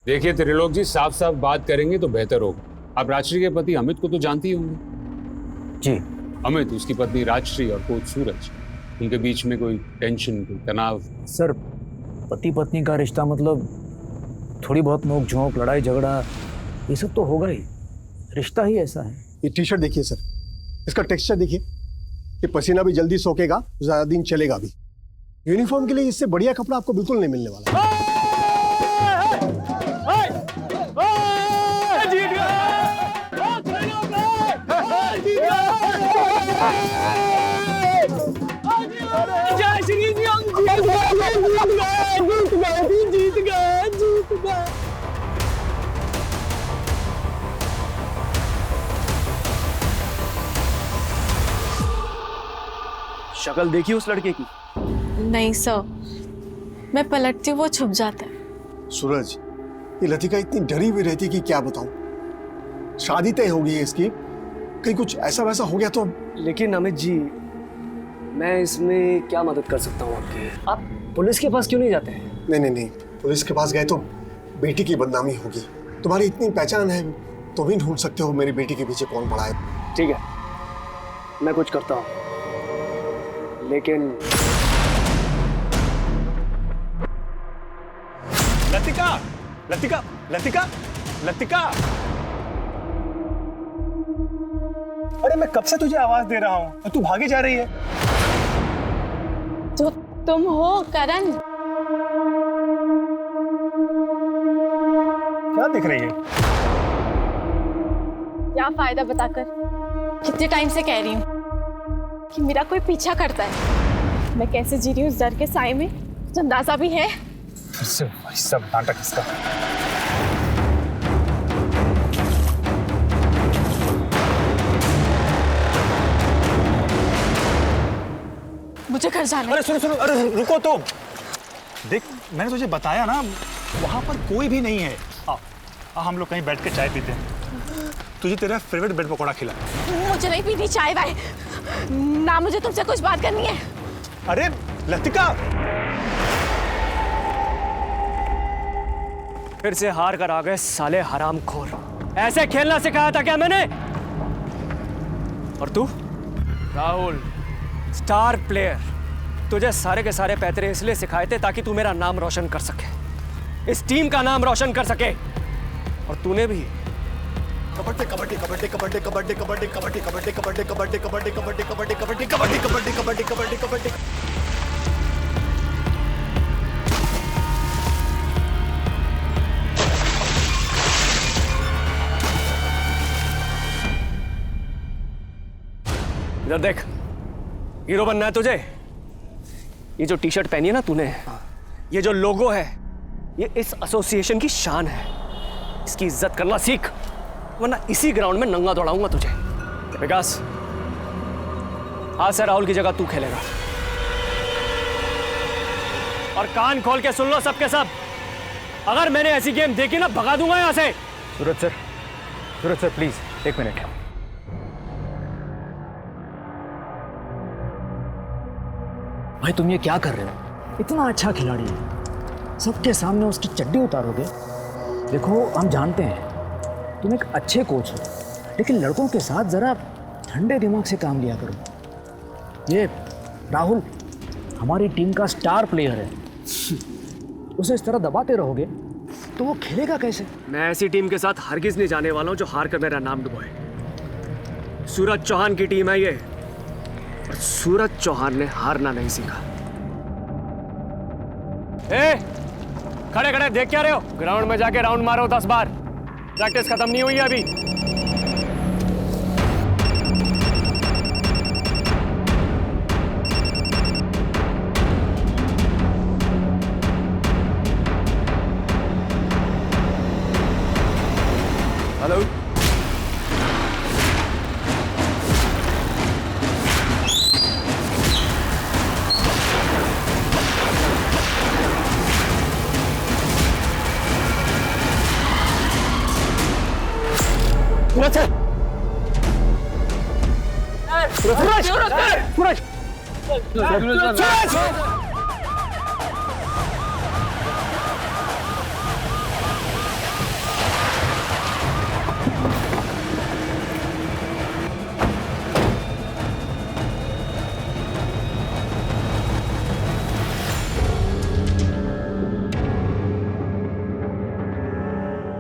देखिए त्रिलोक जी, साफ साफ बात करेंगे तो बेहतर होगा। आप राजश्री के पति अमित को तो जानती ही होंगे। जी। अमित, उसकी पत्नी राजश्री और कोच सूरज, उनके बीच में कोई टेंशन, कोई तनाव? सर, पति पत्नी का रिश्ता मतलब थोड़ी बहुत नोक झोंक, लड़ाई झगड़ा, ये सब तो होगा ही। रिश्ता ही ऐसा है। ये टी शर्ट देखिए सर, इसका टेक्सचर देखिए। ये पसीना भी जल्दी सोखेगा, ज्यादा दिन चलेगा भी। यूनिफॉर्म के लिए इससे बढ़िया कपड़ा आपको बिल्कुल नहीं मिलने वाला। शक्ल देखी उस लड़के की? नहीं सर, मैं पलटती हूँ वो छुप जाता है। सूरज, ये लतिका इतनी डरी हुई रहती कि क्या बताऊं। शादी तय हो गई है इसकी, कहीं कुछ ऐसा वैसा हो गया तो। लेकिन अमित जी, मैं इसमें क्या मदद कर सकता हूँ आपकी? आप पुलिस के पास क्यों नहीं जाते हैं? नहीं नहीं नहीं, पुलिस के पास गए तो बेटी की बदनामी होगी। तुम्हारी इतनी पहचान है, तुम भी ढूंढ सकते हो मेरी बेटी के पीछे कौन पड़ा है। ठीक है, मैं कुछ करता हूँ, लेकिन लतिका, लतिका, लतिका, लतिका! अरे मैं कब से तुझे आवाज दे रहा हूँ और तू भागे जा रही है। तो तुम हो करण? क्या देख रही है? क्या फायदा बताकर? कितने टाइम से कह रही हूँ कि मेरा कोई पीछा करता है। मैं कैसे जी रही हूँ इस डर के साए में, जो अंदाजा भी है। फिर से वही सब नाटक इसका। मुझे घर जाना है। अरे सुनो सुनो, अरे रुको तो। देख, मैंने तुझे बताया ना, वहां पर कोई भी नहीं है। हम लोग कहीं बैठ के चाय पीते हैं। तुझे तेरा फेवरेट ब्रेड पकौड़ा खिला। मुझे नहीं पीनी चाय वाय ना, मुझे तुमसे कुछ बात करनी है। अरे लतिका! फिर से हार कर आ गए साले हरामखोर। ऐसे खेलना सिखाया था क्या मैंने? और तू राहुल, स्टार प्लेयर, तुझे सारे के सारे पैतरे इसलिए सिखाए थे ताकि तू मेरा नाम रोशन कर सके, इस टीम का नाम रोशन कर सके। और तूने भी कबड्डी कबड्डी कबड्डी कबड्डी कबड्डी कबड्डी कबड्डी कबड्डी कबड्डी कबड्डी कबड्डी कबड्डी कबड्डी कबड्डी कबड्डी कबड्डी कबड्डी कबड्डी कबड्डी। इधर देख, हीरो बनना है तुझे? ये जो टी शर्ट पहनी है ना तूने, ये जो लोगो है, ये इस एसोसिएशन की शान है। इसकी इज्जत करना सीख, वरना इसी ग्राउंड में नंगा दौड़ाऊंगा तुझे। विकास, आज से राहुल की जगह तू खेलेगा। और कान खोल के सुन लो सबके सब, अगर मैंने ऐसी गेम देखी ना, भगा दूंगा यहां से। सूरज सर प्लीज 1 मिनट। भाई तुम ये क्या कर रहे हो? इतना अच्छा खिलाड़ी है, सबके सामने उसकी चड्डी उतारोगे? देखो, हम जानते हैं तुम एक अच्छे कोच हो, लेकिन लड़कों के साथ जरा ठंडे दिमाग से काम लिया करो। ये राहुल हमारी टीम का स्टार प्लेयर है, उसे इस तरह दबाते रहोगे तो वो खेलेगा कैसे? मैं ऐसी टीम के साथ हरगिज नहीं जाने वाला हूं जो हार कर मेरा नाम डुबोए। सूरज चौहान की टीम है ये, और सूरज चौहान ने हारना नहीं सीखा। खड़े खड़े देख क्या रहे हो? ग्राउंड में जाके राउंड मारो 10 बार। प्रैक्टिस खत्म नहीं हुई है अभी। हेलो,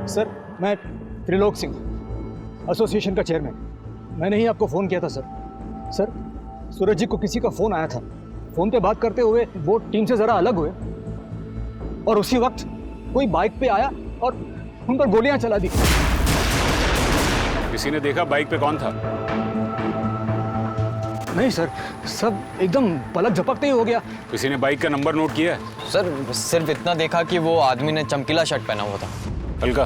सर, मैं त्रिलोक सिंह, एसोसिएशन का चेयरमैन। मैंने ही आपको फ़ोन किया था सर। सर, सूरज जी को किसी का फ़ोन आया था। फ़ोन पे बात करते हुए वो टीम से ज़रा अलग हुए और उसी वक्त कोई बाइक पे आया और उन पर गोलियां चला दी। किसी ने देखा बाइक पे कौन था? नहीं सर, सब एकदम पलक झपकते ही हो गया। किसी ने बाइक का नंबर नोट किया है? सर सिर्फ इतना देखा कि वो आदमी ने चमकीला शर्ट पहना हुआ था। हल्का,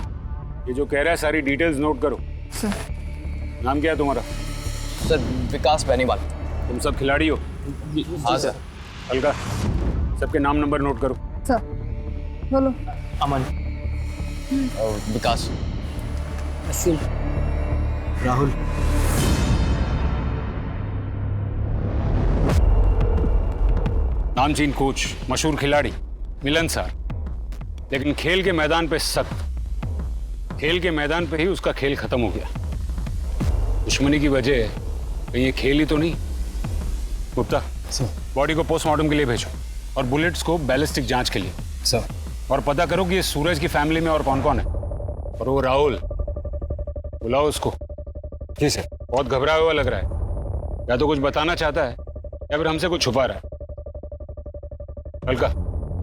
ये जो कह रहा है सारी डिटेल्स नोट करो। सर। नाम क्या है तुम्हारा? सर विकास बेनीवाल। तुम सब खिलाड़ी हो? हाँ सर। हल्का, सबके नाम नंबर नोट करो। सर बोलो। अमन, और विकास। राहुल, नामचीन कोच, मशहूर खिलाड़ी, मिलनसार, लेकिन खेल के मैदान पे सख्त। खेल के मैदान पे ही उसका खेल खत्म हो गया। दुश्मनी की वजह कहीं ये खेल ही तो नहीं। गुप्ता, बॉडी को पोस्टमार्टम के लिए भेजो और बुलेट्स को बैलिस्टिक जांच के लिए। सर। और पता करो कि ये सूरज की फैमिली में और कौन कौन है। और वो राहुल, बुलाओ उसको। जी सर। बहुत घबराया हुआ लग रहा है, या तो कुछ बताना चाहता है या फिर हमसे कुछ छुपा रहा है। हल्का,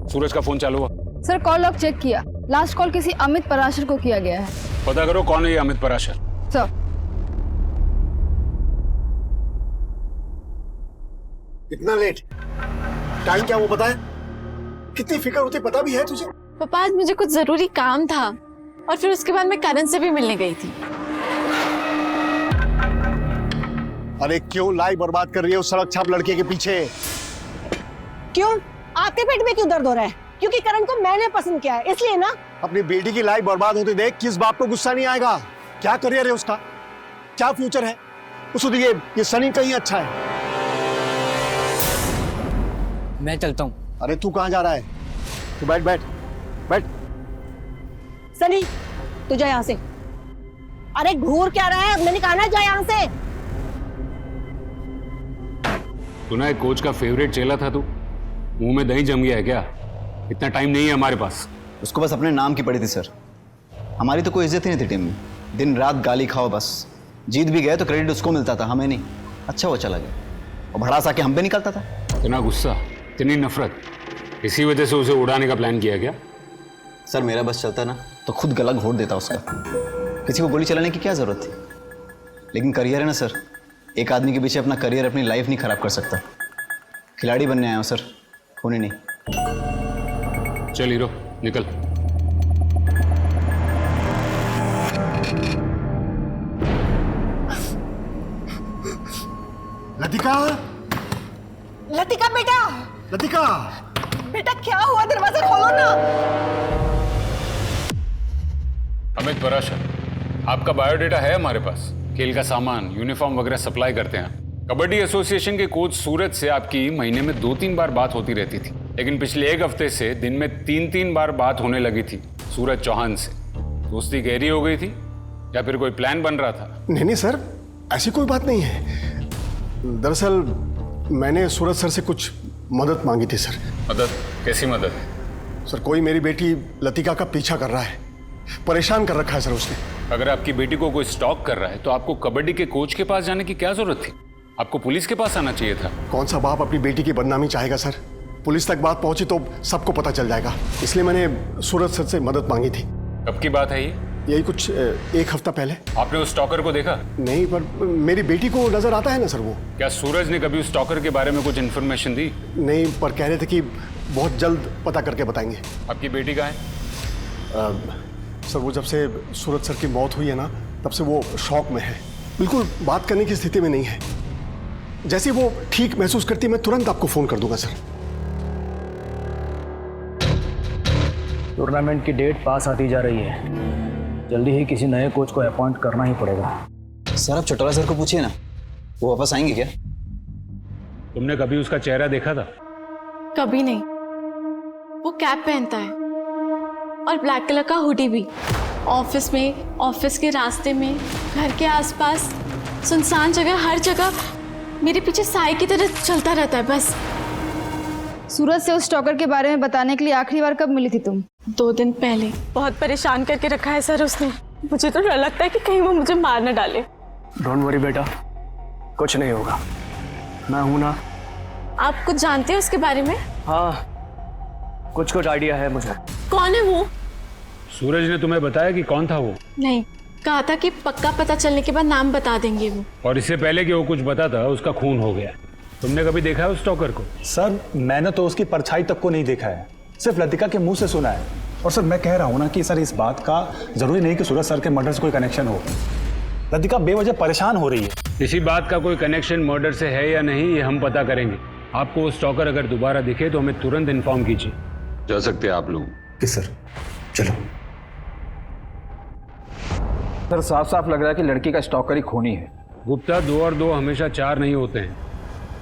सूरज का फोन चालू हुआ? सर कॉल लॉग चेक किया, लास्ट कॉल किसी अमित पराशर को किया गया है। पता करो कौन है ये अमित पराशर। सर। इतना लेट? टाइम क्या वो बताए? कितनी फिक्र होती पता भी है तुझे? पापा आज मुझे कुछ जरूरी काम था और फिर उसके बाद मैं करण से भी मिलने गई थी। अरे क्यों लाई बर्बाद कर रही है उस सड़क छाप लड़के के पीछे? क्यों? आपके पेट में क्यों दर्द हो रहा है? क्योंकि करण को मैंने पसंद किया है इसलिए ना। अपनी बेटी की लाइफ बर्बाद होते देख किस बाप को गुस्सा नहीं आएगा? क्या करियर है उसका, क्या फ्यूचर है? उसको ये सनी कहीं अच्छा है। मैं चलता हूँ। अरे तू कहाँ जा रहा है? तू बैठ बैठ बैठ। सनी तू जा यहाँ से। अरे घूर क्या रहा है? मैंने कहा ना जा यहाँ से। सुना है कोच का फेवरेट चेला था तू? मुंह में दही जम गया है क्या? इतना टाइम नहीं है हमारे पास। उसको बस अपने नाम की पड़ी थी सर। हमारी तो कोई इज्जत ही नहीं थी टीम में। दिन रात गाली खाओ बस। जीत भी गए तो क्रेडिट उसको मिलता था, हमें नहीं। अच्छा वो चला गया और भड़ास आके हम पे निकलता था। इतना गुस्सा, इतनी नफरत, इसी वजह से उसे उड़ाने का प्लान किया क्या? सर मेरा बस चलता ना तो खुद गला घोट देता उसका। किसी को गोली चलाने की क्या जरूरत थी? लेकिन करियर है ना सर, एक आदमी के पीछे अपना करियर, अपनी लाइफ नहीं खराब कर सकता। खिलाड़ी बनने आया हूँ सर, होने नहीं। चल हीरो निकल। लतिका, लतिका बेटा, लतिका, बेटा क्या हुआ? दरवाजा खोलो ना। अमित पराशर, आपका बायोडेटा है हमारे पास। खेल का सामान, यूनिफॉर्म वगैरह सप्लाई करते हैं। कबड्डी एसोसिएशन के कोच सूरज से आपकी महीने में 2-3 बार बात होती रहती थी, लेकिन पिछले 1 हफ्ते से दिन में 3-3 बार बात होने लगी थी सूरज चौहान से। दोस्ती गहरी हो गई थी या फिर कोई प्लान बन रहा था? नहीं सर, ऐसी कोई बात नहीं है। दरअसल मैंने सूरज सर से कुछ मदद मांगी थी सर। मदद? कैसी मदद? सर कोई मेरी बेटी लतिका का पीछा कर रहा है, परेशान कर रखा है सर उसने। अगर आपकी बेटी को कोई स्टॉक कर रहा है तो आपको कबड्डी के कोच के पास जाने की क्या जरूरत थी? आपको पुलिस के पास आना चाहिए था। कौन सा बाप अपनी बेटी की बदनामी चाहेगा सर? पुलिस तक बात पहुंची तो सबको पता चल जाएगा, इसलिए मैंने सूरज सर से मदद मांगी थी। कब की बात है ये? यही कुछ 1 हफ्ता पहले। आपने उस स्टॉकर को देखा? नहीं, पर मेरी बेटी को नजर आता है ना सर वो। क्या सूरज ने कभी उस स्टॉकर के बारे में कुछ इन्फॉर्मेशन दी? नहीं, पर कह रहे थे कि बहुत जल्द पता करके बताएंगे। आपकी बेटी कहाँ है? सर वो जब से सूरज सर की मौत हुई है ना, तब से वो शॉक में है, बिल्कुल बात करने की स्थिति में नहीं है। जैसे वो ठीक महसूस करती है मैं तुरंत आपको फोन कर दूंगा सर। टूर्नामेंट की डेट पास आती जा रही है, जल्दी ही किसी नए कोच को अपॉइंट करना ही पड़ेगा। सर आप चटोला सर को पूछिए ना, वो वापस आएंगे क्या? तुमने कभी उसका चेहरा देखा था? कभी नहीं। वो कैप पहनता है और ब्लैक कलर का हुडी भी। ऑफिस में, ऑफिस के रास्ते में, घर के आसपास, सुनसान जगह, हर जगह मेरे पीछे साए की तरह चलता रहता है बस। सूरज से उस स्टॉकर के बारे में बताने के लिए आखिरी बार कब मिली थी तुम? 2 दिन पहले। बहुत परेशान करके रखा है सर उसने। मुझे तो डर लगता है कि कहीं वो मुझे मार न डाले। डोंट वरी बेटा, कुछ नहीं होगा, मैं हूं ना। आप कुछ जानते हैं उसके बारे में? हाँ, कुछ कुछ आइडिया है मुझे। कौन है वो? सूरज ने तुम्हें बताया कि कौन था वो? नहीं, कहा था कि पक्का पता चलने के बाद नाम बता देंगे वो। और इससे पहले कि वो कुछ बताता उसका खून हो गया। तुमने कभी देखा है उस स्टॉकर को? सर मैंने तो उसकी परछाई तक को नहीं देखा है, सिर्फ लतिका के मुंह से सुना है। और सर मैं कह रहा हूँ ना कि सर इस बात का जरूरी नहीं कि सूरज सर के मर्डर से कोई कनेक्शन हो। लतिका बेवजह परेशान हो रही है। इसी बात का कोई कनेक्शन मर्डर से है या नहीं ये हम पता करेंगे। आपको वो स्टॉकर अगर दोबारा दिखे तो हमें तुरंत इन्फॉर्म कीजिए। जा सकते हैं आप लोग। किस सर, चलो। सर साफ साफ लग रहा है कि लड़की का स्टॉकर ही खूनी है। गुप्ता, 2 और 2 हमेशा 4 नहीं होते हैं।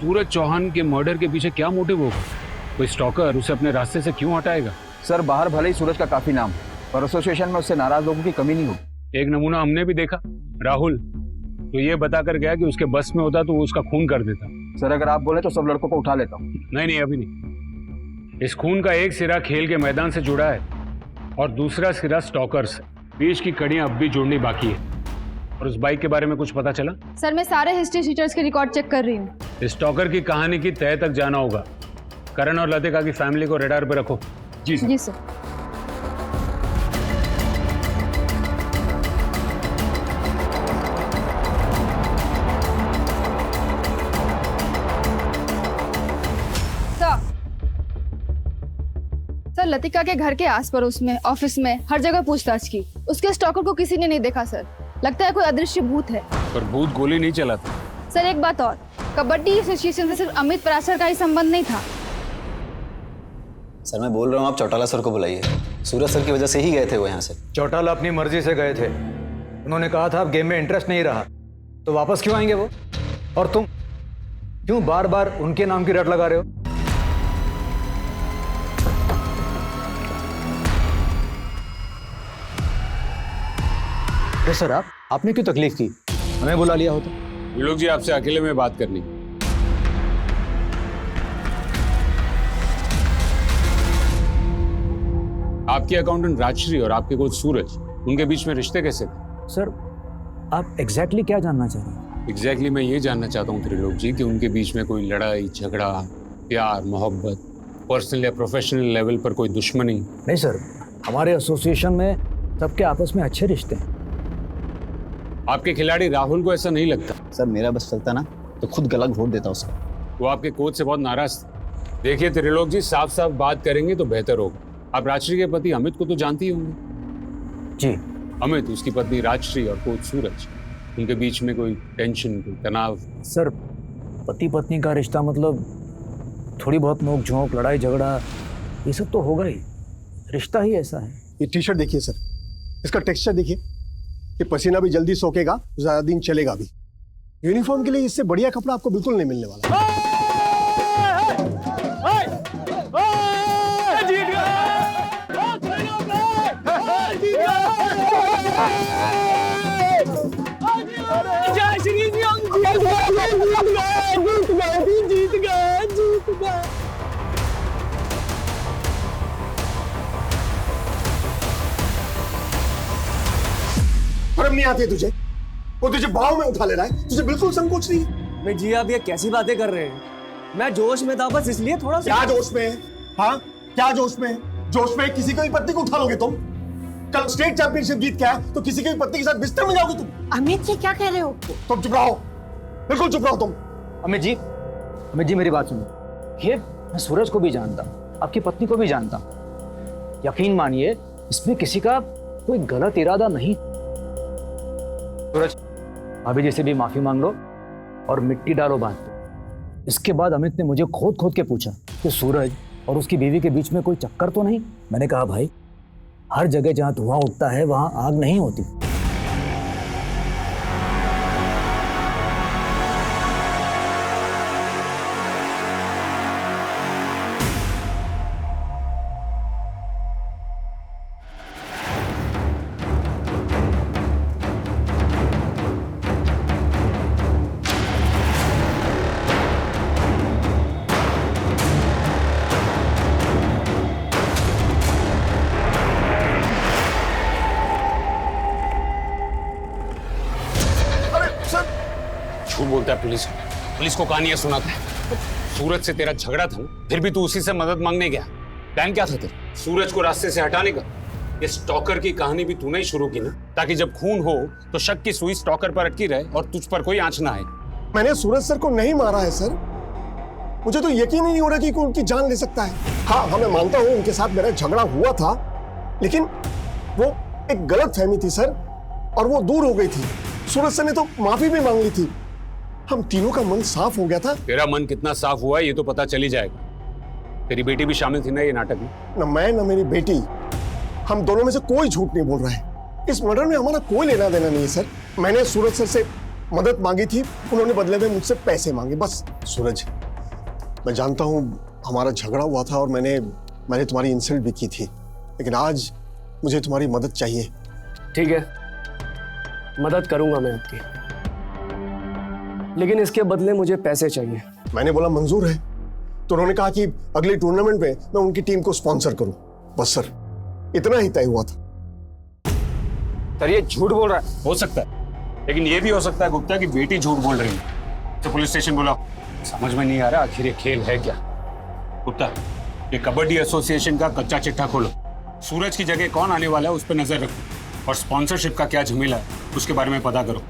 सूरज चौहान के मर्डर के पीछे क्या मोटिव होगा? कोई स्टॉकर उसे अपने रास्ते से क्यों हटाएगा? सर बाहर भले ही सूरज का काफी नाम है, पर एसोसिएशन में उससे नाराज लोगों की कमी नहीं होगी। एक नमूना हमने भी देखा, राहुल तो ये बताकर गया कि उसके बस में होता तो वो उसका खून कर देता। सर अगर आप बोले तो सब लड़कों को उठा लेता हूँ। नहीं, अभी नहीं। इस खून का एक सिरा खेल के मैदान से जुड़ा है और दूसरा सिरा स्टॉकर से। बीच की कड़ियां अब भी जोड़नी बाकी है। और उस बाइक के बारे में कुछ पता चला? सर मैं सारे हिस्ट्री शीटर्स के रिकॉर्ड चेक कर रही हूँ। इस स्टॉकर की कहानी की तह तक जाना होगा। करण और लतिका की फैमिली को रडार पे रखो। जी सर। सर लतिका के घर के आस पड़ोस में, ऑफिस में, हर जगह पूछताछ की। उसके स्टॉकर को किसी ने नहीं देखा सर। लगता है कोई अदृश्य भूत है। पर भूत गोली नहीं चलाता। सर एक बात और, कबड्डी एसोसिएशन से सिर्फ अमित पराशर का ही संबंध नहीं था। सर मैं बोल रहा हूँ, आप चौटाला सर को बुलाइए। सूरज सर की वजह से ही गए थे वो यहाँ से। चौटाला अपनी मर्जी से गए थे। उन्होंने कहा था अब गेम में इंटरेस्ट नहीं रहा, तो वापस क्यों आएंगे वो? और तुम क्यों बार बार उनके नाम की रट लगा रहे हो? सर आपने क्यों तकलीफ की? हमें बुला लिया होता। लोग जी आपसे अकेले में बात करनी। आपके अकाउंटेंट राजश्री और आपके कोच सूरज, उनके बीच में रिश्ते कैसे थे? सर आप एग्जैक्टली क्या जानना चाह रहे हैं? एग्जैक्टली मैं ये जानना चाहता हूँ त्रिलोक जी कि उनके बीच में कोई लड़ाई झगड़ा, प्यार, मोहब्बत, पर्सनल या प्रोफेशनल लेवल पर कोई दुश्मनी? नहीं सर, हमारे एसोसिएशन में सबके आपस में अच्छे रिश्ते हैं। आपके खिलाड़ी राहुल को ऐसा नहीं लगता? सर मेरा बस चलता ना तो खुद गला घोट देता उसका। वो आपके कोच से बहुत नाराज थे। देखिए त्रिलोक जी, साफ साफ बात करेंगे तो बेहतर होगा। आप राजश्री के पति अमित को तो जानती ही होंगे। जी। अमित, उसकी पत्नी राजश्री और कोच सूरज, उनके बीच में कोई टेंशन, कोई तनाव? सर पति पत्नी का रिश्ता मतलब थोड़ी बहुत नोक झोंक, लड़ाई झगड़ा, ये सब तो होगा ही। रिश्ता ही ऐसा है। ये टी शर्ट देखिए सर, इसका टेक्सचर देखिए। ये पसीना भी जल्दी सोखेगा, ज्यादा दिन चलेगा भी। यूनिफॉर्म के लिए इससे बढ़िया कपड़ा आपको बिल्कुल नहीं मिलने वाला। शर्म नहीं आती है तुझे? वो तुझे बाहों में उठा ले रहा है, तुझे बिल्कुल संकोच नहीं है। मैं जी आप ये कैसी बातें कर रहे हैं? मैं जोश में था बस, इसलिए थोड़ा सा। क्या जोश में? हाँ क्या जोश में? जोश में किसी की भी पत्नी को उठा लोगे तुम? कल स्टेट चैंपियनशिप जीत के आए तो किसी की भी पत्नी के साथ बिस्तर में जाओगे तुम? अमित ये क्या कह रहे हो? तुम चुप रहो, बिल्कुल चुप रहो तुम। अमित जी मेरी बात सुनिए। ये मैं सूरज को भी जानता हूँ, आपकी पत्नी को भी जानता हूँ। यकीन मानिए इसमें किसी का कोई गलत इरादा नहीं। सूरज अभी जैसे भी माफी मांग लो और मिट्टी डालो बात पे। इसके बाद अमित ने मुझे खोद के पूछा कि सूरज और उसकी बीवी के बीच में कोई चक्कर तो नहीं। मैंने कहा भाई, हर जगह जहां धुआं उठता है वहां आग नहीं होती। झूठ बोलता है पुलिस पुलिस को कहानियां सुनाता है। सूरज से तेरा झगड़ा था ना, फिर भी तू उसी से मदद मांगने गया। प्लान क्या था तेरा? सूरज को रास्ते से हटाने का। ये स्टॉकर की कहानी भी तूने ही शुरू की ना, ताकि जब खून हो तो शक की सुई स्टॉकर पर अटकी रहे और तुझ पर कोई आंच ना आए। मैंने सूरज सर को नहीं मारा है सर। मुझे तो यकीन ही नहीं हो रहा कि कोई उनकी जान ले सकता है। हाँ, मैं मानता हूँ उनके साथ मेरा झगड़ा हुआ था, लेकिन वो एक गलत फहमी थी सर, और वो दूर हो गई थी। सूरज सर ने तो माफी भी मांग ली थी। हम तीनों का मन साफ हो गया था। तेरा मन कितना साफ हुआ ये तो पता चल ही जाएगा। तेरी बेटी भी शामिल थी ना ये नाटक में? न मैं न मेरी बेटी, हम दोनों में से कोई झूठ नहीं बोल रहा है। इस मर्डर में हमारा कोई लेना देना नहीं है सर। मैंने सूरज सर से मदद मांगी थी, उन्होंने बदले में मुझसे पैसे मांगे, बस। सूरज, मैं जानता हूँ हमारा झगड़ा हुआ था और मैंने तुम्हारी इंसल्ट भी की थी, लेकिन आज मुझे तुम्हारी मदद चाहिए। ठीक है, मदद करूंगा मैं आपकी, लेकिन इसके बदले मुझे पैसे चाहिए। मैंने बोला मंजूर है, तो उन्होंने कहा कि अगले टूर्नामेंट में मैं उनकी टीम को स्पॉन्सर करूं। बस सर, इतना ही तय हुआ था। सर ये झूठ बोल रहा है। हो सकता है, लेकिन ये भी हो सकता है गुप्ता की बेटी झूठ बोल रही है। तो पुलिस स्टेशन बुलाओ। समझ में नहीं आ रहा आखिर ये खेल है क्या। गुप्ता, ये कबड्डी एसोसिएशन का कच्चा चिट्ठा खोलो। सूरज की जगह कौन आने वाला है उस पर नजर रखो, और स्पॉन्सरशिप का क्या झमेला है उसके बारे में पता करो।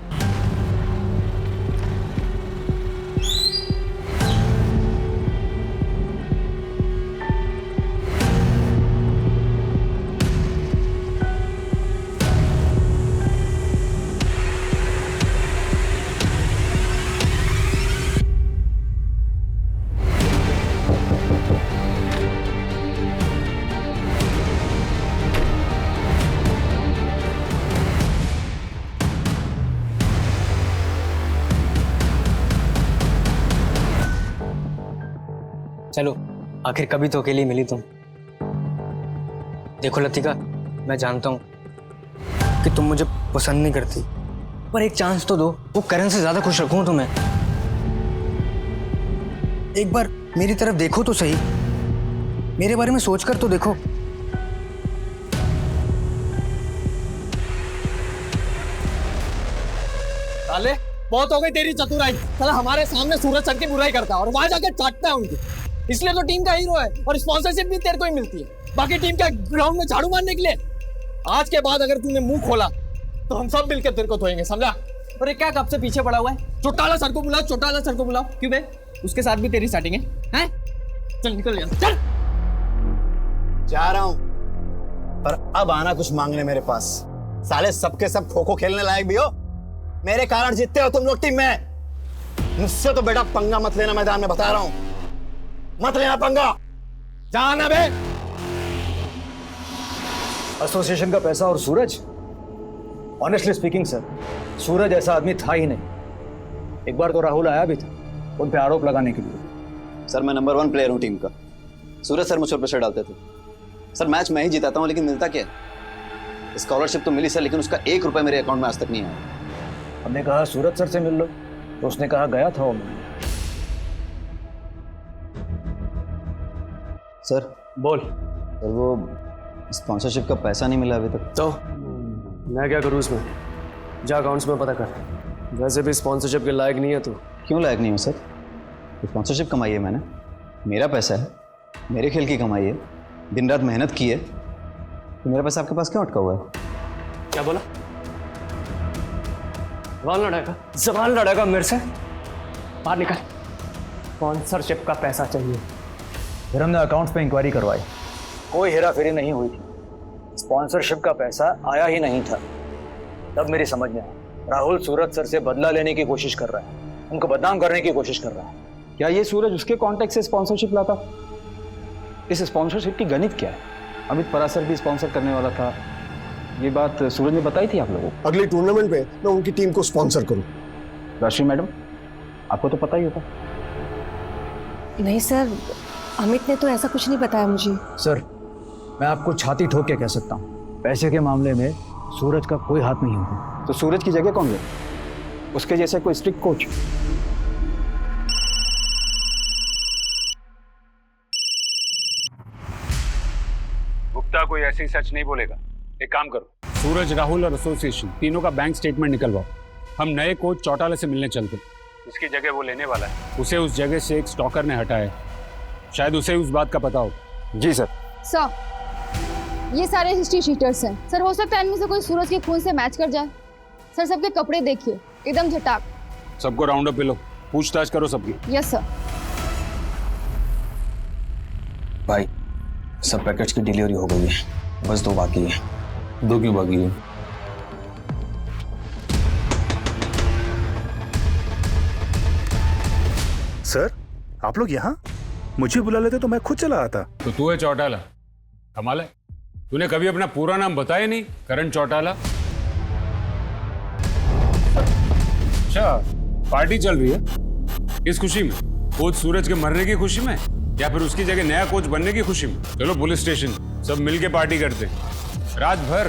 चलो, आखिर कभी तो अकेली मिली तुम। देखो लतिका, मैं जानता हूँ कि तुम मुझे पसंद नहीं करती, पर एक चांस तो दो। वो करण से ज्यादा खुश रखूं तुम्हें। एक बार मेरी तरफ देखो तो सही, मेरे बारे में सोचकर तो देखो। साले, बहुत हो गई तेरी चतुराई। साला हमारे सामने सूरज सर की बुराई करता है और वहां जाकर चाटता है उनकी। इसलिए तो टीम का हीरो है और स्पॉन्सरशिप भी तेरे को ही मिलती है, बाकी टीम के ग्राउंड में झाड़ू मारने के लिए। आज के बाद अगर तूने मुंह खोला तो हम सब मिलकर तेरे को धोएंगे, समझा? और ये क्या कब से पीछे पड़ा हुआ है? चौटाला सर को बुलाओ, चौटाला सर को बुलाओ। क्यों बे, उसके साथ भी तेरी सेटिंग है? चल निकल यहाँ, चल। जा रहा हूं, पर अब आना कुछ मांगने मेरे पास। साले सबके सब खो खो खेलने लायक भी हो, मेरे कारण जीतते हो तुम लोग टीम में। मुझसे तो बेटा पंगा मत लेना, मैदान में बता रहा हूं, मत लेना पंगा। जाना बे। एसोसिएशन का पैसा और सूरज, ऑनेस्टली स्पीकिंग सर, सूरज ऐसा आदमी था ही नहीं। एक बार तो राहुल आया भी था उन पे आरोप लगाने के लिए। सर मैं नंबर 1 प्लेयर हूं टीम का। सूरज सर मुझ पर प्रेशर डालते थे। सर मैच मैं ही जिताता हूं, लेकिन मिलता क्या? स्कॉलरशिप तो मिली सर, लेकिन उसका 1 रुपया मेरे अकाउंट में आज तक नहीं आया। हमने कहा सूरज सर से मिल लो, तो उसने कहा गया था वो मिलने। सर बोल। सर वो स्पॉन्सरशिप का पैसा नहीं मिला अभी तक। तो मैं क्या करूं इसमें? जा अकाउंट्स में पता कर। वैसे भी स्पॉन्सरशिप के लायक नहीं है तू। क्यों लायक नहीं हो सर? स्पॉन्सरशिप कमाई है मैंने, मेरा पैसा है, मेरे खेल की कमाई है, दिन रात मेहनत की है, तो मेरा पैसा आपके पास क्यों अटका हुआ है? क्या बोला? जबान लड़ेगा मेरे से? बाहर निकल। स्पॉन्सरशिप का पैसा चाहिए। फिर हमने अकाउंट्स पे इंक्वायरी करवाई, कोई हेरा फेरी नहीं हुई थी, स्पॉन्सरशिप का पैसा आया ही नहीं था। तब मेरी समझ में आया, राहुल सूरज सर से बदला लेने की कोशिश कर रहा है, उनको बदनाम करने की कोशिश कर रहा है। क्या ये सूरज उसके कॉन्टेक्ट से स्पॉन्सरशिप लाता? इस स्पॉन्सरशिप की गणित क्या है? अमित परासर भी स्पॉन्सर करने वाला था, ये बात सूरज ने बताई थी आप लोगों को? अगले टूर्नामेंट में मैं उनकी टीम को स्पॉन्सर करूं। राशि मैडम, आपको तो पता ही होगा। नहीं सर, अमित ने तो ऐसा कुछ नहीं बताया मुझे। सर, मैं आपको छाती ठोक के कह सकता हूँ, पैसे के मामले में सूरज का कोई हाथ नहीं होगा। तो सूरज की जगह कौन ले? उसके जैसे कोई स्ट्रिक्ट कोच? गुप्ता कोई ऐसी सच नहीं बोलेगा। एक काम करो, सूरज, राहुल और एसोसिएशन तीनों का बैंक स्टेटमेंट निकलवाओ। हम नए कोच चौटाला से मिलने चलते। जिसकी जगह वो लेने वाला है, उसे उस जगह से एक स्टॉकर ने हटाया। शायद उसे उस बात का पता हो। जी सर। सर ये सारे हिस्ट्री शीटर्स हैं सर, हो सकता है इनमें से कोई सूरज के खून से मैच कर जाए। सर सबके कपड़े देखिए एकदम झटाक। सबको राउंड अप पे लो, पूछताछ करो सबकी। Yes sir. भाई सब पैकेट्स की डिलीवरी हो गई है, बस 2 बाकी है। 2 क्यों बाकी है? सर आप लोग यहाँ? मुझे बुला लेते तो मैं खुद चला आता। तो तू है चौटाला? कमाल है, तूने कभी अपना पूरा नाम बताया नहीं, करण चौटाला। अच्छा, पार्टी चल रही है किस खुशी में? कोच सूरज के मरने की खुशी में या फिर उसकी जगह नया कोच बनने की खुशी में? चलो पुलिस स्टेशन, सब मिलके पार्टी करते हैं, रात भर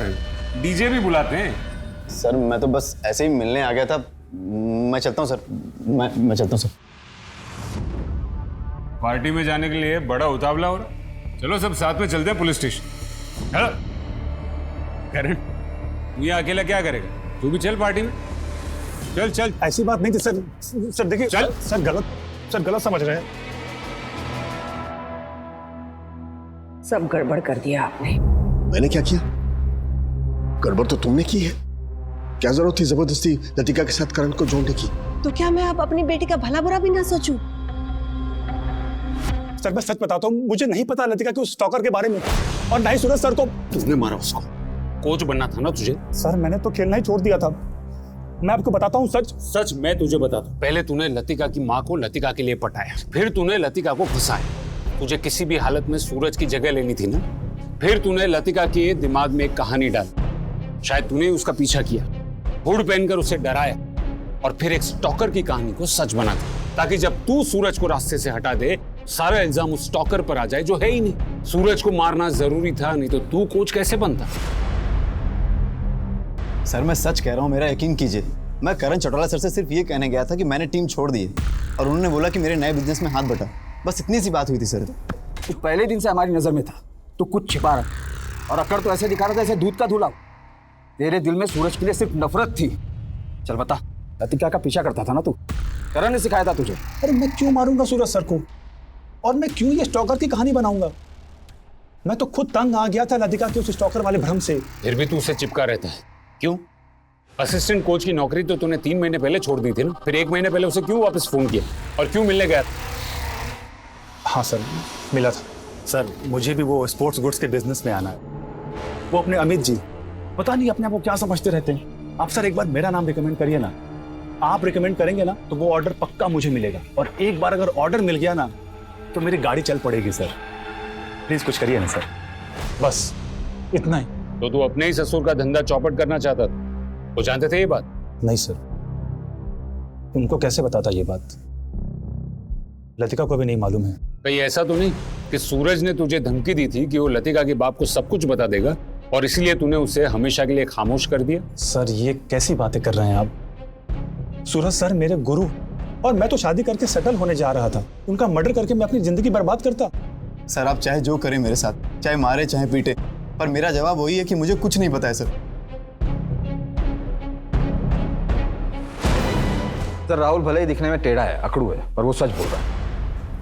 डीजे भी बुलाते हैं। सर मैं तो बस ऐसे ही मिलने आ गया था, मैं चलता हूँ सर, मैं चलता हूँ सर। पार्टी में जाने के लिए बड़ा उतावला हो रहा। चलो सब साथ में चलते हैं पुलिस स्टेशन। चलो करण, तू यहाँ अकेला क्या करेगा? तू भी चल पार्टी में, चल चल। ऐसी बात नहीं थी सर। सर देखिए, चल। सर गलत समझ रहे हैं। सब गड़बड़ कर दिया आपने। मैंने क्या किया? गड़बड़ तो तुमने की है। क्या जरूरत थी जबरदस्ती लतिका के साथ करण को जोड़ने की? तो क्या मैं अब अपनी बेटी का भला बुरा भी ना सोचूं? सर मैं सच बताता हूँ, मुझे नहीं पता लतिका के उस स्टॉकर के बारे में, और ना ही सूरज सर को। तुमने मारा उसको? कोच बनना था ना तुझे। सर मैंने तो खेलना ही छोड़ दिया था। मैं आपको बताता हूँ सच। सच मैं तुझे बताता हूँ। पहले तूने लतिका की माँ को लतिका के लिए पटाया, फिर तूने लतिका को फंसाया। तुझे किसी भी हालत में सूरज की जगह लेनी थी ना। फिर तूने लतिका के दिमाग में एक कहानी डाली, शायद तूने उसका पीछा किया, हुड पहनकर उसे डराया, और फिर एक स्टॉकर की कहानी को सच बना दिया, ताकि जब तू सूरज को रास्ते से हटा दे, सारा इल्जाम उस स्टॉकर पर आ जाए जो है ही नहीं। सूरज को मारना जरूरी था, नहीं तो तू कोच कैसे बनता? सर मैं सच कह रहा हूँ, मेरा यकीन कीजिए। मैं करण चौटाला सर से सिर्फ ये कहने गया था कि मैंने टीम छोड़ दी है, और उन्होंने बोला कि मेरे नए बिजनेस में हाथ बटा। बस इतनी सी बात हुई थी सर। तू पहले दिन से हमारी नजर में था, तो कुछ छिपा रहा, और अकड़ तो ऐसे दिखा रहा था जैसे दूध का धुला। तेरे दिल में सूरज के लिए सिर्फ नफरत थी। चल बता, लतिका का पीछा करता था ना तू? करण ने सिखाया था तुझे। अरे मैं क्यों मारूंगा सूरज सर को, और मैं क्यों ये स्टॉकर की कहानी बनाऊंगा? मैं तो खुद तंग आ गया था लतिका के उस स्टॉकर वाले भ्रम से। फिर भी तू उसे चिपका रहता है, क्यों? असिस्टेंट कोच की नौकरी तो तूने 3 महीने पहले छोड़ दी थी ना, फिर 1 महीने पहले उसे क्यों वापस फोन किया, और क्यों मिलने गया था? हाँ सर, मिला था। सर मुझे भी वो स्पोर्ट्स गुड्स के बिजनेस में आना है। वो अपने अमित जी पता नहीं अपने आप को क्या समझते रहते हैं। आप सर एक बार मेरा नाम रिकमेंड करिए ना। आप रिकमेंड करेंगे ना तो वो ऑर्डर पक्का मुझे मिलेगा, और एक बार अगर ऑर्डर मिल गया ना तो मेरी गाड़ी चल पड़ेगी। सर प्लीज कुछ करिए ना सर, बस इतना ही। तो तू अपने ही ससुर का धंधा चौपट करना चाहता था, वो जानते थे ये बात? नहीं सर, उनको कैसे बताता ये बात? लतिका को भी नहीं मालूम है। कहीं ऐसा तो नहीं कि सूरज ने तुझे धमकी दी थी कि वो लतिका के बाप को सब कुछ बता देगा, और इसीलिए तूने उसे हमेशा के लिए खामोश कर दिया? सर ये कैसी बातें कर रहे हैं आप? सूरज सर मेरे गुरु, और मैं तो शादी करके सेटल होने जा रहा था। उनका मर्डर करके मैं अपनी जिंदगी बर्बाद करता? सर आप चाहे जो करें मेरे साथ, चाहे मारे चाहे पीटे, पर मेरा जवाब वही है कि मुझे कुछ नहीं पता है सर। सर राहुल भले ही दिखने में टेढ़ा है, अकड़ू है, पर वो सच बोल रहा है।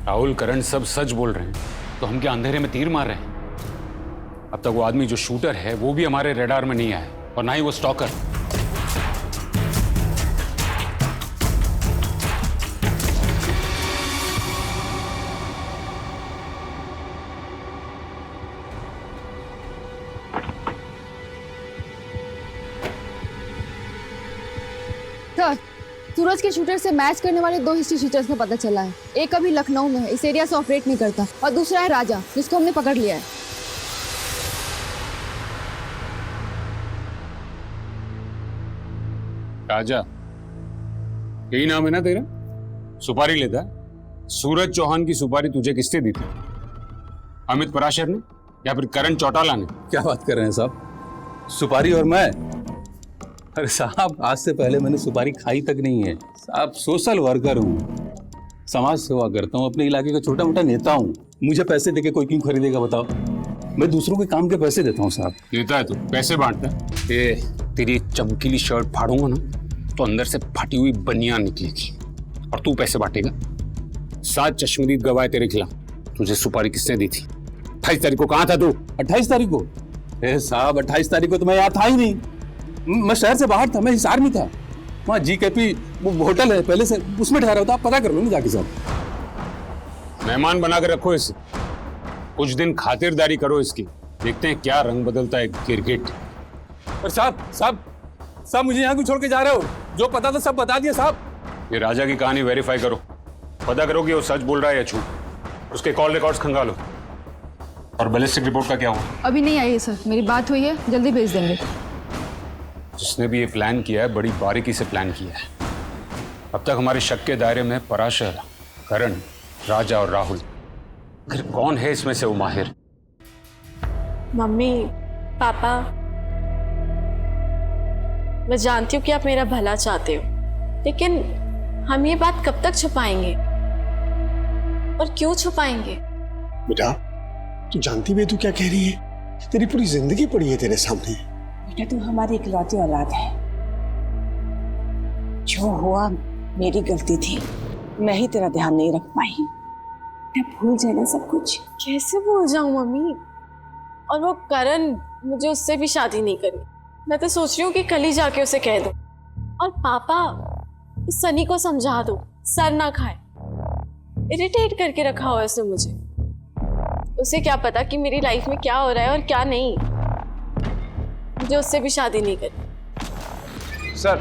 राहुल, करण सब सच बोल रहे हैं, तो हम क्या अंधेरे में तीर मार रहे हैं? अब तक वो आदमी जो शूटर है वो भी हमारे रडार में नहीं आया, और ना ही वो स्टॉकर। सर सूरज के शूटर से मैच करने वाले 2 हिस्ट्री शूटर्स का पता चला है। एक अभी लखनऊ में है, इस एरिया से ऑपरेट नहीं करता, और दूसरा है राजा, जिसको हमने पकड़ लिया है। राजा, यही नाम है ना तेरा? सुपारी लेता है? सूरज चौहान की सुपारी तुझे किसने दी थी? अमित पराशर ने या फिर करण चौटाला ने? क्या बात कर रहे हैं साहब? सुपारी और मैं? अरे साहब, आज से पहले मैंने सुपारी खाई तक नहीं है साहब। सोशल वर्कर हूँ, समाज सेवा करता हूँ, अपने इलाके का छोटा मोटा नेता हूँ। मुझे पैसे देके कोई क्यों खरीदेगा बताओ? मैं दूसरों के काम के पैसे देता हूँ साहब। देता है तू, पैसे बांटता है। ये तेरी चमकीली शर्ट फाड़ूंगा ना तो अंदर से फटी हुई बनियान निकलेगी। और तू पैसे बांटेगा। 7 चश्मदीद गवाह तेरे खिलाफ। तुझे सुपारी किसने दी थी? 28 तारीख को कहाँ था तू? 28 तारीख को? साहब 28 तारीख को तो मैं यहाँ था ही नहीं, मैं शहर से बाहर था, मैं हिसार में था। वहाँ GKP वो होटल है पहले से, उसमें ठहरा होता, आप पता कर लो ना जाके साहब। मेहमान बना कर रखो इसे, कुछ दिन खातिरदारी करो इसकी, देखते हैं क्या रंग बदलता है क्रिकेट। पर साहब मुझे यहाँ क्यों छोड़ के जा रहे हो? जो पता था सब बता दिया साहब। ये राजा की कहानी वेरीफाई करो, पता करो कि वो सच बोल रहा है या झूठ। उसके कॉल रिकॉर्ड्स खंगालो। और बैलिस्टिक रिपोर्ट का क्या हुआ? अभी नहीं आई है सर, मेरी बात हुई है, जल्दी भेज देंगे। जिसने भी ये प्लान किया है बड़ी बारीकी से प्लान किया है। अब तक हमारे शक के दायरे में पराशर, करण, राजा और राहुल। आखिर कौन है इसमें से वो माहिर? मम्मी, पापा, मैं जानती हूँ कि आप मेरा भला चाहते हो, लेकिन हम ये बात कब तक छुपाएंगे और क्यों छुपाएंगे? बेटा, तू जानती भी है तू क्या कह रही है? तेरी पूरी जिंदगी पड़ी है तेरे सामने। बेटा तू हमारी इकलौती औलाद है। जो हुआ मेरी गलती थी, मैं ही तेरा ध्यान नहीं रख पाई। मैं भूल जाना सब कुछ। कैसे भूल जाऊं मम्मी? और वो करण, मुझे उससे भी शादी नहीं करनी। मैं तो सोच रही हूँ कि कल ही जाके उसे कह दूं। और पापा, सनी को समझा दो, सर ना खाए। इरिटेट करके रखा हुआ है उसने मुझे। उसे क्या पता कि मेरी लाइफ में क्या हो रहा है और क्या नहीं। मुझे उससे भी शादी नहीं करनी। सर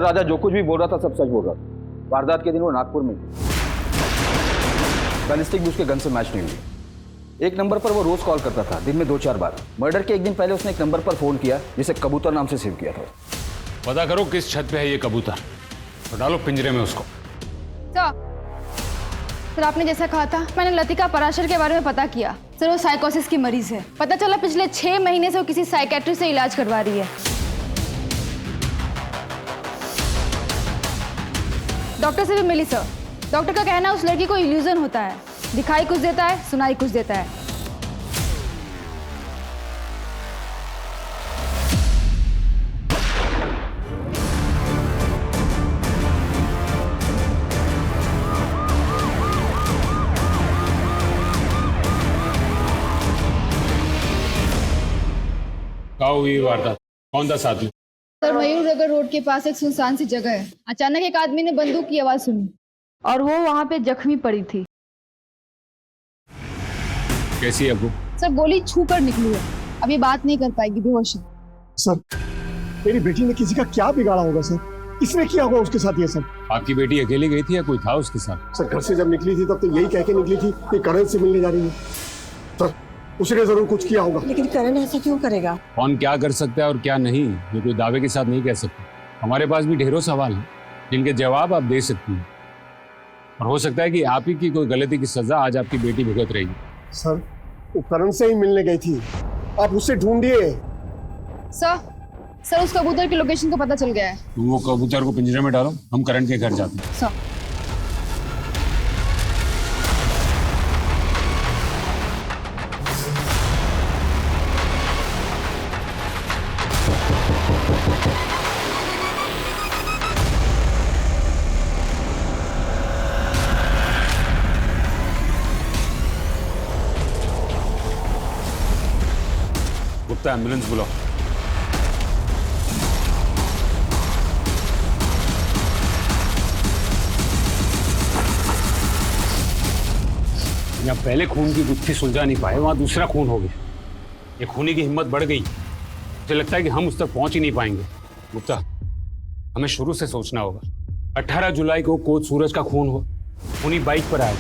राजा जो कुछ भी बोल रहा था सब सच बोल रहा था। वारदात के दिन वो नागपुर में थी। बैलिस्टिक भी उसके गन से मैच नहीं हुई। एक नंबर पर वो रोज कॉल करता था, दिन में 2-4 बार। मर्डर के एक दिन पहले उसने एक नंबर पर फोन किया जिसे कबूतर नाम से सेव किया था। पता करो किस छत पे है ये कबूतर और डालो पिंजरे में उसको। सर आपने जैसा कहा था, मैंने लतिका पराशर के बारे में पता किया। सर वो साइकोसिस की मरीज है। पता चला पिछले 6 महीने से वो किसी साइकेट्रिस्ट से इलाज करवा रही है। डॉक्टर से भी मिली सर। डॉक्टर का कहना है उस लड़की को इल्यूजन होता है, दिखाई कुछ देता है, सुनाई कुछ देता है। कहाँ हुई वारदात? कौन था साथ में? सर मयूर नगर रोड के पास एक सुनसान सी जगह है। अचानक एक आदमी ने बंदूक की आवाज सुनी और वो वहाँ पे जख्मी पड़ी थी। कैसी है वो? सर गोली छू कर निकली है, अभी बात नहीं कर पाएगी, बेहोश है। सर मेरी बेटी ने किसी का क्या बिगाड़ा होगा सर? किसने किया होगा उसके साथ ये सब? आपकी बेटी अकेली गई थी या कोई था उसके साथ? सर घर से जब निकली थी तब तो यही कह के निकली थी कि करण से मिलने जा रही है। सर उसने जरूर कुछ किया होगा। लेकिन करण ऐसा क्यों करेगा? कौन क्या कर सकता है और क्या नहीं, ये कोई दावे के साथ नहीं कह सकते। हमारे पास भी ढेरों सवाल हैं जिनके जवाब आप दे सकती हैं, और हो सकता है कि आप ही की कोई गलती की सजा आज आपकी बेटी भुगत रही है। सर वो करण से ही मिलने गई थी, आप उससे ढूंढिए। सर उस कबूतर की लोकेशन तो पता चल गया है। तुम वो कबूतर को पिंजरे में डालो, हम करण के घर जाते हैं। सर गुप्ता, एम्बुलेंस बुलाओ। यहाँ पहले खून की गुत्थी सुलझा नहीं पाए, वहां दूसरा खून हो गया। ये खूनी की हिम्मत बढ़ गई। मुझे लगता है कि हम उस तक पहुंच ही नहीं पाएंगे। गुप्ता, हमें शुरू से सोचना होगा। 18 जुलाई को कोच सूरज का खून हो, खूनी बाइक पर आया।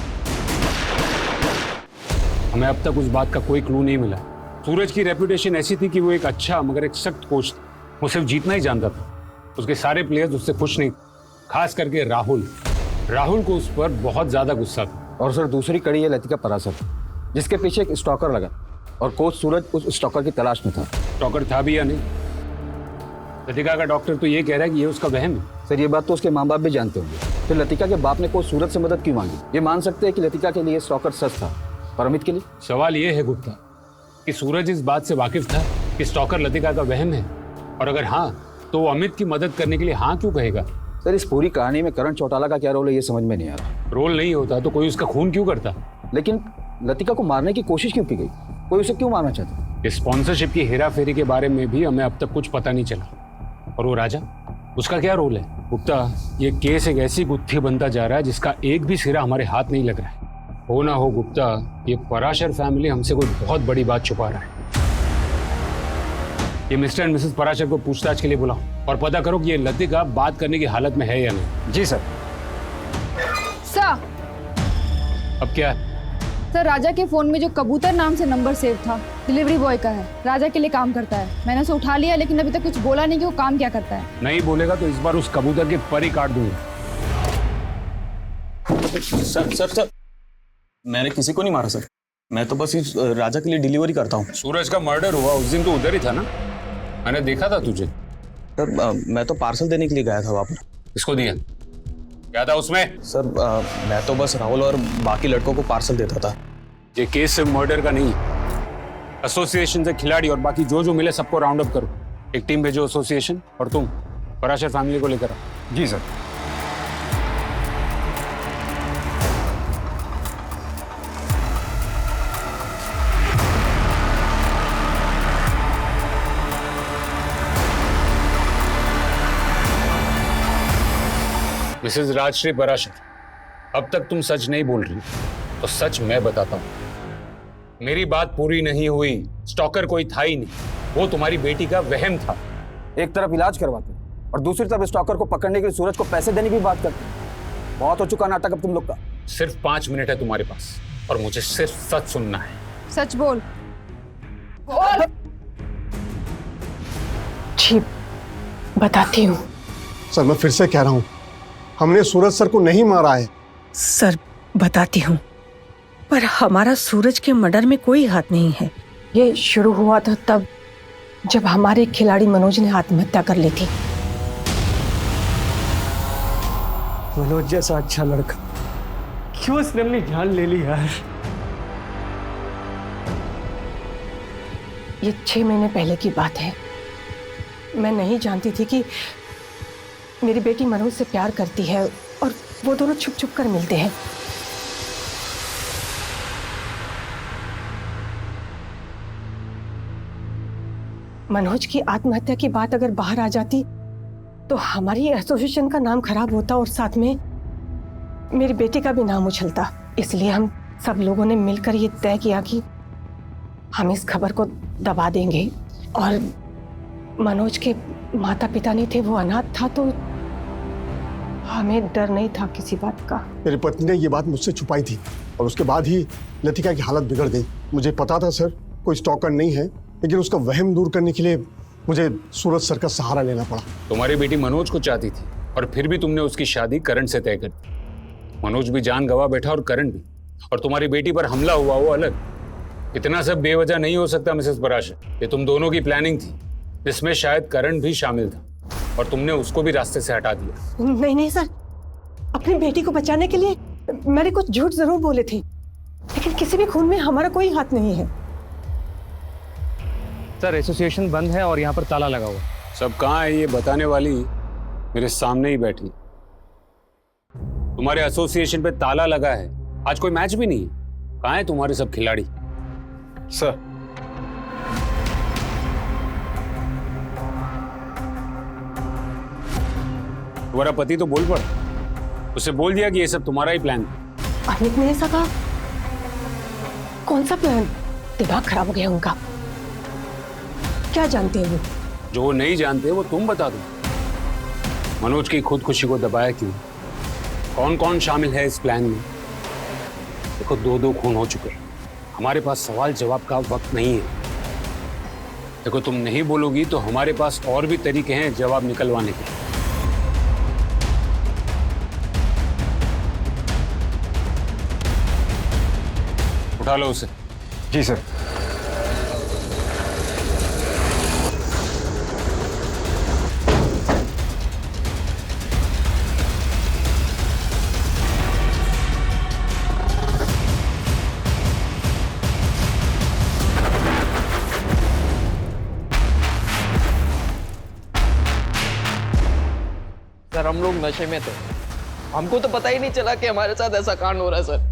हमें अब तक उस बात का कोई क्लू नहीं मिला। सूरज की रेपुटेशन ऐसी थी कि वो एक अच्छा मगर एक सख्त कोच था। वो सिर्फ जीतना ही जानता था। उसके सारे प्लेयर्स उससे खुश नहीं, खास करके राहुल को उस पर बहुत ज्यादा गुस्सा था। और सर दूसरी कड़ी है लतिका पराशर, जिसके पीछे एक स्टॉकर लगा और कोच सूरज उस स्टॉकर की तलाश में था। स्टॉकर था भी या नहीं? लतिका का डॉक्टर तो ये कह रहा है कि ये उसका वहम है। सर ये बात तो उसके माँ बाप भी जानते होंगे। फिर लतिका के बाप ने कोच सूरज से मदद क्यों मांगी? ये मान सकते हैं कि लतिका के लिए स्टॉकर सच था, और अमित के लिए? सवाल ये है गुप्ता कि सूरज इस बात से वाकिफ था कि स्टॉकर लतिका का वहम है, और अगर हाँ तो वो अमित की मदद करने के लिए हाँ क्यों कहेगा? सर इस पूरी कहानी में करण चौटाला का क्या रोल है ये समझ में नहीं आ रहा। रोल नहीं होता तो कोई उसका खून क्यों करता? लेकिन लतिका को मारने की कोशिश क्यों की गई? कोई उसे क्यों मारना चाहता? स्पॉन्सरशिप की हेरा फेरी के बारे में भी हमें अब तक कुछ पता नहीं चला। और वो राजा, उसका क्या रोल है? गुप्ता, ये केस एक ऐसी गुत्थी बनता जा रहा है जिसका एक भी सिरा हमारे हाथ नहीं लग रहा है। हो ना हो गुप्ता, ये पराशर फैमिली हमसे कोई बहुत बड़ी बात छुपा रहा है। ये मिस्टर एंड मिसेस पराशर को पूछताछ के लिए बुलाओ और पता करो कि ये लतिका बात करने की हालत में है या नहीं। जी सर। सर, अब क्या है? सर राजा के फोन में जो कबूतर नाम से नंबर सेव था, डिलीवरी बॉय का है, राजा के लिए काम करता है। मैंने उसे उठा लिया लेकिन अभी तक कुछ बोला नहीं कि वो काम क्या करता है। नहीं बोलेगा तो इस बार उस कबूतर के पर ही काट दूंगा। सर मैंने किसी को नहीं मारा सर। मैं तो बस इस राजा के लिए डिलीवरी करता हूँ। सूरज का मर्डर हुआ उस दिन तो उधर ही था ना? मैंने देखा था तुझे। सर मैं तो पार्सल देने के लिए गया था वहाँ पर। किसको दिया? क्या था उसमें? सर मैं तो बस राहुल और बाकी लड़कों को पार्सल देता था। ये केस सिर्फ मर्डर का नहीं, एसोसिएशन से खिलाड़ी और बाकी जो जो मिले सबको राउंड अप करो। एक टीम भेजो एसोसिएशन, और तुम पराशर फैमिली को लेकर आओ। जी सर। मिसेस राजश्री पराशर, अब तक तुम सच नहीं बोल रही, तो सच मैं बताता हूँ। मेरी बात पूरी नहीं हुई। स्टॉकर कोई था ही नहीं, वो तुम्हारी बेटी का वहम था। एक तरफ इलाज करवाते और दूसरी तरफ स्टॉकर को पकड़ने के लिए सूरज को पैसे देने की बात करते। बहुत हो चुका नाटक अब तुम लोग का। सिर्फ 5 मिनट है तुम्हारे पास और मुझे सिर्फ सच सुनना है। सच बोल। जी बताती हूँ। सर मैं फिर से कह रहा हूँ, हमने सूरज सर को नहीं मारा है। सर बताती हूँ, पर हमारा सूरज के मर्डर में कोई हाथ नहीं है। ये शुरू हुआ था तब जब हमारे खिलाड़ी मनोज ने आत्महत्या कर ली थी। मनोज जैसा अच्छा लड़का क्यों उसने अपनी जान ले ली यार? ये 6 महीने पहले की बात है। मैं नहीं जानती थी कि मेरी बेटी मनोज से प्यार करती है और वो दोनों छुप छुप कर मिलते हैं। मनोज की आत्महत्या की बात अगर बाहर आ जाती तो हमारी एसोसिएशन का नाम खराब होता और साथ में मेरी बेटी का भी नाम उछलता। इसलिए हम सब लोगों ने मिलकर ये तय किया कि हम इस खबर को दबा देंगे। और मनोज के माता पिता नहीं थे, वो अनाथ था, तो हमें डर नहीं था किसी बात का। मेरी पत्नी ने ये बात मुझसे छुपाई थी और उसके बाद ही लतिका की हालत बिगड़ गई। मुझे पता था सर कोई स्टॉकर नहीं है, लेकिन उसका वहम दूर करने के लिए मुझे सूरज सर का सहारा लेना पड़ा। तुम्हारी बेटी मनोज को चाहती थी और फिर भी तुमने उसकी शादी करण से तय कर दी। मनोज भी जान गवा बैठा और करण भी, और तुम्हारी बेटी पर हमला हुआ वो अलग। इतना सब बेवजह नहीं हो सकता मिसेस पराशर। ये तुम दोनों की प्लानिंग थी, जिसमें शायद करण भी शामिल था और तुमने उसको भी रास्ते से हटा दिया। नहीं नहीं सर, अपनी बेटी को बचाने के लिए मैंने कुछ झूठ जरूर बोले थे, लेकिन किसी भी खून में हमारा कोई हाथ नहीं है। सर एसोसिएशन बंद है और यहाँ पर ताला लगा हुआ। सब कहाँ है ये बताने वाली मेरे सामने ही बैठी। तुम्हारे एसोसिएशन पे ताला लगा है, आज कोई मैच भी नहीं है। कहाँ है तुम्हारे सब खिलाड़ी? सर तुम्हारा पति तो बोल पड़ा, उसे बोल दिया कि ये सब तुम्हारा ही प्लान था। अमित ने ऐसा कहा? कौन सा प्लान? दिमाग खराब हो गया उनका। क्या जानते हैं वो? जो वो नहीं जानते वो तुम बता दो। मनोज की खुदकुशी को दबाया क्यों? कौन कौन शामिल है इस प्लान में? देखो 2-2 खून हो चुके हैं, हमारे पास सवाल जवाब का वक्त नहीं है। देखो तुम नहीं बोलोगी तो हमारे पास और भी तरीके हैं जवाब निकलवाने के। उठा लो उसे। जी सर। सर हम लोग नशे में थे, हमको तो पता ही नहीं चला कि हमारे साथ ऐसा कांड हो रहा है सर।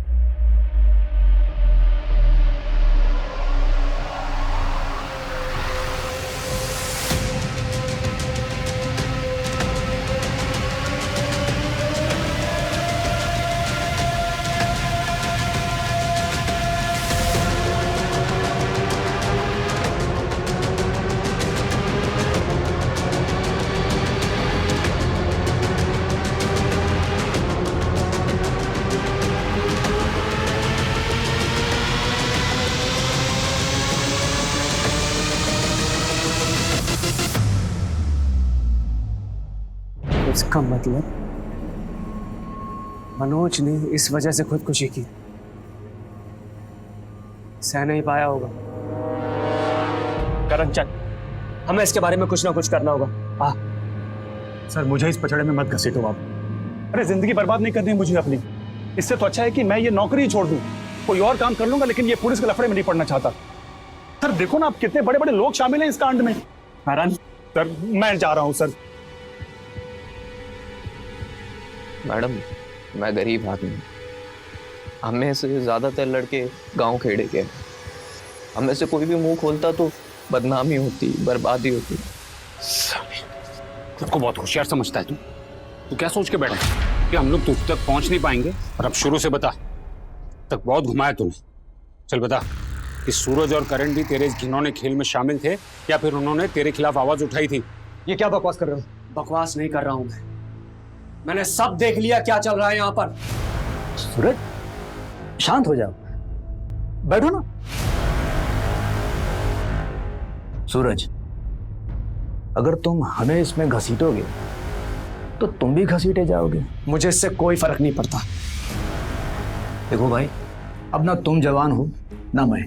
इसका मतलब मनोज ने इस वजह से खुदकुशी की, सह नहीं पाया होगा। करण चल, हमें इसके बारे में कुछ ना कुछ करना होगा। हाँ सर मुझे इस पचड़े में मत घसीटो आप। अरे जिंदगी बर्बाद नहीं करनी मुझे अपनी। इससे तो अच्छा है कि मैं ये नौकरी ही छोड़ दूं, कोई और काम कर लूंगा, लेकिन ये पुलिस के लफड़े में नहीं पड़ना चाहता। सर देखो ना आप कितने बड़े बड़े लोग शामिल हैं इस कांड में। करण सर मैं जा रहा हूं सर। मैडम मैं गरीब आदमी हूँ, हमें से ज्यादातर लड़के गांव खेड़े के, हमें से कोई भी मुंह खोलता तो बदनामी होती, बर्बादी होती। खुद को बहुत होशियार समझता है तू क्या सोच के बैठा है कि हम लोग तुझ तक पहुंच नहीं पाएंगे? और अब शुरू से बता, तक बहुत घुमाया तूने। चल बता कि सूरज और करण भी तेरे इस घिनौने खेल में शामिल थे या फिर उन्होंने तेरे खिलाफ आवाज उठाई थी? ये क्या बकवास कर रहे हो? बकवास नहीं कर रहा हूं मैंने सब देख लिया क्या चल रहा है यहाँ पर। सूरज शांत हो जाओ, बैठो ना। सूरज अगर तुम हमें इसमें घसीटोगे तो तुम भी घसीटे जाओगे। मुझे इससे कोई फर्क नहीं पड़ता। देखो भाई, अब ना तुम जवान हो ना मैं,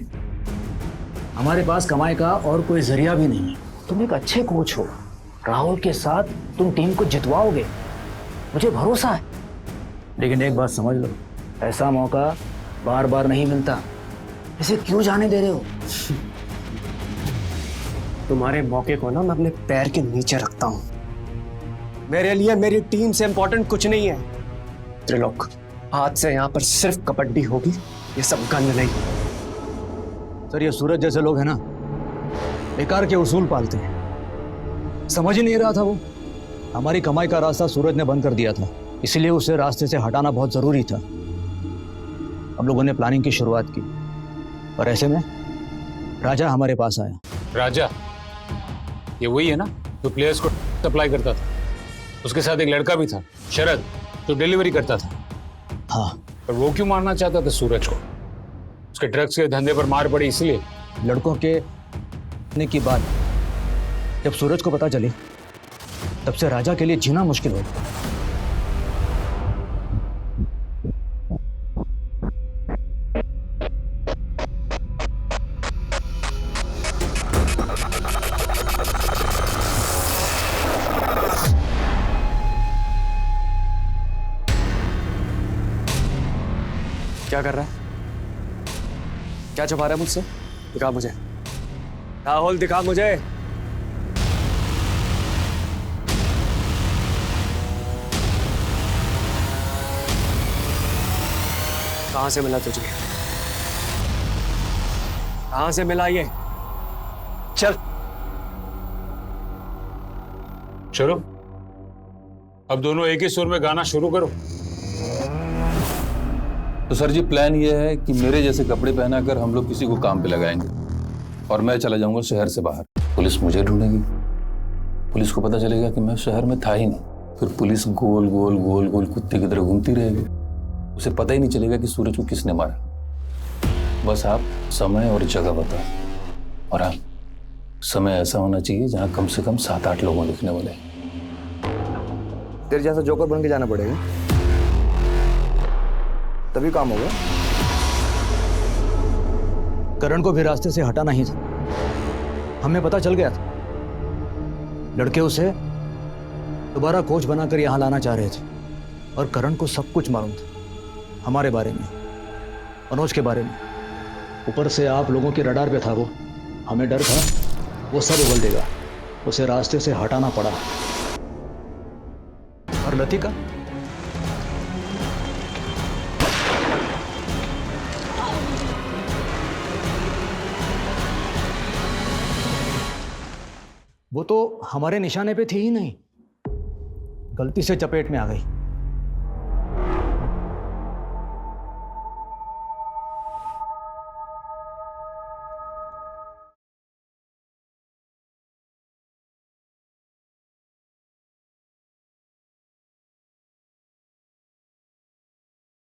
हमारे पास कमाई का और कोई जरिया भी नहीं है। तुम एक अच्छे कोच हो, राहुल के साथ तुम टीम को जितवाओगे, मुझे भरोसा है। लेकिन एक बात समझ लो, ऐसा मौका बार बार नहीं मिलता, इसे क्यों जाने दे रहे हो? तुम्हारे मौके को ना मैं अपने पैर के नीचे रखता हूं। मेरे लिए मेरी टीम से इंपॉर्टेंट कुछ नहीं है। त्रिलोक, आज से यहाँ पर सिर्फ कबड्डी होगी, ये सब गंद नहीं। सर ये सूरज जैसे लोग हैं ना, बेकार के उसूल पालते हैं। समझ ही नहीं रहा था वो, हमारी कमाई का रास्ता सूरज ने बंद कर दिया था, इसलिए उसे रास्ते से हटाना बहुत जरूरी था। हम लोगों ने प्लानिंग की शुरुआत की और ऐसे में राजा हमारे पास आया। राजा ये वही है ना जो प्लेयर्स को सप्लाई करता था? उसके साथ एक लड़का भी था शरद, जो डिलीवरी करता था। हाँ, पर वो क्यों मारना चाहता था सूरज को? उसके ड्रग्स के धंधे पर मार पड़ी इसलिए? लड़कों के ने की बात जब सूरज को पता चली, तब से राजा के लिए जीना मुश्किल हो गया। क्या कर रहा है? क्या छुपा रहा है मुझसे? दिखा मुझे। राहुल दिखा मुझे। कहां से मिला तुझे? कहां से मिला ये? चल चलो अब दोनों एक ही सुर में गाना शुरू करो। तो सर जी प्लान ये है कि मेरे जैसे कपड़े पहनाकर हम लोग किसी को काम पे लगाएंगे और मैं चला जाऊंगा शहर से बाहर। पुलिस मुझे ढूंढेगी, पुलिस को पता चलेगा कि मैं शहर में था ही नहीं। फिर पुलिस गोल गोल गोल गोल कुत्ते की तरह घूमती रहेगी, उसे पता ही नहीं चलेगा कि सूरज को किसने मारा। बस आप समय और जगह बताओ, और हाँ समय ऐसा होना चाहिए जहाँ कम से कम 7-8 लोगों लिखने वाले। तेरे जैसा जोकर बन के जाना पड़ेगा, तभी काम होगा। करण को भी रास्ते से हटाना ही था, हमें पता चल गया था। लड़के उसे दोबारा कोच बनाकर यहाँ लाना चाह रहे थे और करण को सब कुछ मालूम था, हमारे बारे में, मनोज के बारे में। ऊपर से आप लोगों के रडार पे था वो, हमें डर था वो सब उगल देगा, उसे रास्ते से हटाना पड़ा। और लतिका? वो तो हमारे निशाने पे थी ही नहीं, गलती से चपेट में आ गई।